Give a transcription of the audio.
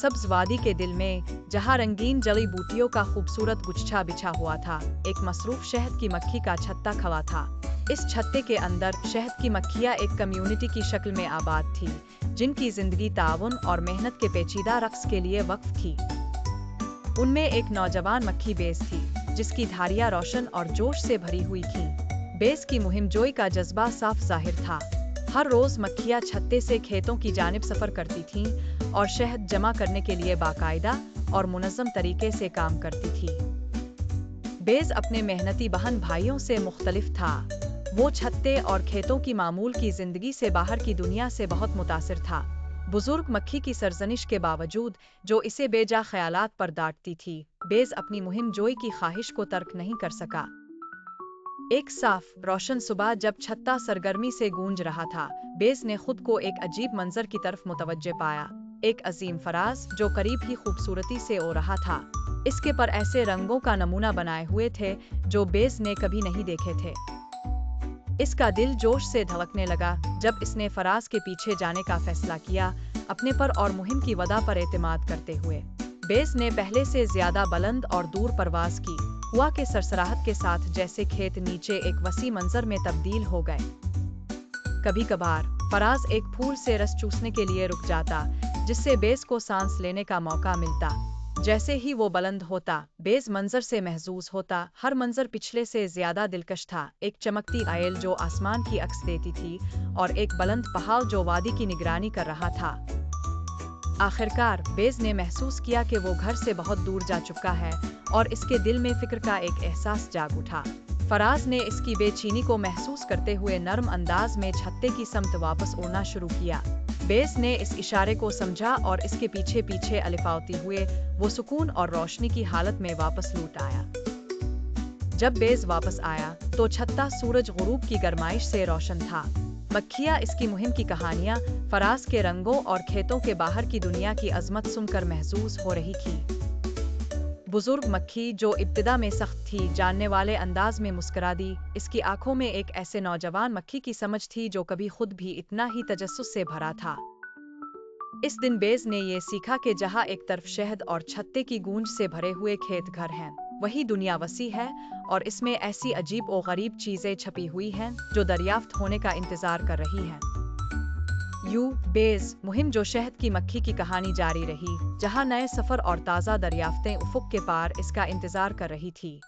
सब्ज वादी के दिल में, जहाँ रंगीन जड़ी बूटियों का खूबसूरत गुच्छा बिछा हुआ था, एक मसरूफ शहद की मक्खी का छत्ता खड़ा था। इस छत्ते के अंदर शहद की मक्खियाँ एक कम्युनिटी की शक्ल में आबाद थी, जिनकी जिंदगी ताउन और मेहनत के पेचीदा रक्स के लिए वक्फ थी। उनमें एक नौजवान मक्खी बेस थी, जिसकी धारियाँ रोशन और जोश से भरी हुई थीं। बेस की मुहिम जोई का जज्बा साफ जाहिर था। हर रोज मक्खियाँ छत्ते से खेतों की जानिब सफर करती थीं और शहद जमा करने के लिए बाकायदा और मुनज़्ज़म तरीके से काम करती थी। बेस अपने मेहनती बहन भाइयों से मुख्तलिफ था। वो छत्ते और खेतों की मामूल की जिंदगी से बाहर की दुनिया से बहुत मुतासिर था। बुजुर्ग मक्खी की सरजनिश के बावजूद, जो इसे बेजा ख्यालात पर डांटती थी, बेस अपनी मुहिम जोई की ख्वाहिश को तर्क नहीं कर सका। एक साफ, रोशन सुबह जब छत्ता सरगर्मी से गूंज रहा था, बेस ने खुद को एक अजीब मंजर की तरफ मुतवज्जे पाया। एक अजीम फराज जो करीब ही खूबसूरती से ओ रहा था। इसके पर ऐसे रंगों का नमूना बनाए हुए थे जो बेस ने कभी नहीं देखे थे। इसका दिल जोश से धड़कने लगा जब इसने फराज के पीछे जाने का फैसला किया, अपने पर और मुहिम की वदा पर एतमाद करते हुए। बेस ने पहले से ज्यादा बुलंद और दूर परवाज की, हवा के सरसराहट के साथ जैसे खेत नीचे एक वसी मंजर में तब्दील हो गए। कभी कभार फराज एक फूल से रस चूसने के लिए रुक जाता, जिससे बेस को सांस लेने का मौका मिलता। जैसे ही वो बुलंद होता, बेस मंजर से महजूज होता। हर मंजर पिछले से ज्यादा दिलकश था। एक चमकती आयल जो आसमान की अक्स देती थी और एक बुलंद पहाड़ जो वादी की निगरानी कर रहा था। आखिरकार बेस ने महसूस किया कि वो घर से बहुत दूर जा चुका है और इसके दिल में फिक्र का एक एहसास जाग उठा। फराज ने इसकी बेचैनी को महसूस करते हुए नरम अंदाज में छत्ते की समत वापस उड़ना शुरू किया। बेस ने इस इशारे को समझा और इसके पीछे पीछे अलिफावती हुए वो सुकून और रोशनी की हालत में वापस लौट आया। जब बेस वापस आया तो छत्ता सूरज गुरूब की गरमाइश से रोशन था। मक्खियाँ इसकी मुहिम की कहानियाँ, फराज के रंगों और खेतों के बाहर की दुनिया की अजमत सुनकर महसूस हो रही थी। बुजुर्ग मक्खी जो इब्तिदा में सख्त थी, जानने वाले अंदाज में मुस्कुरा दी। इसकी आंखों में एक ऐसे नौजवान मक्खी की समझ थी जो कभी खुद भी इतना ही तजस्सुस से भरा था। इस दिन बेस ने ये सीखा कि जहाँ एक तरफ शहद और छत्ते की गूंज से भरे हुए खेत घर हैं, वही दुनिया वसी है और इसमें ऐसी अजीब और गरीब चीजें छपी हुई हैं जो दरियाफ्त होने का इंतजार कर रही हैं। बेस मुहिम जो शहद की मक्खी की कहानी जारी रही, जहां नए सफर और ताज़ा दरियाफ्तें उफुक के पार इसका इंतजार कर रही थी।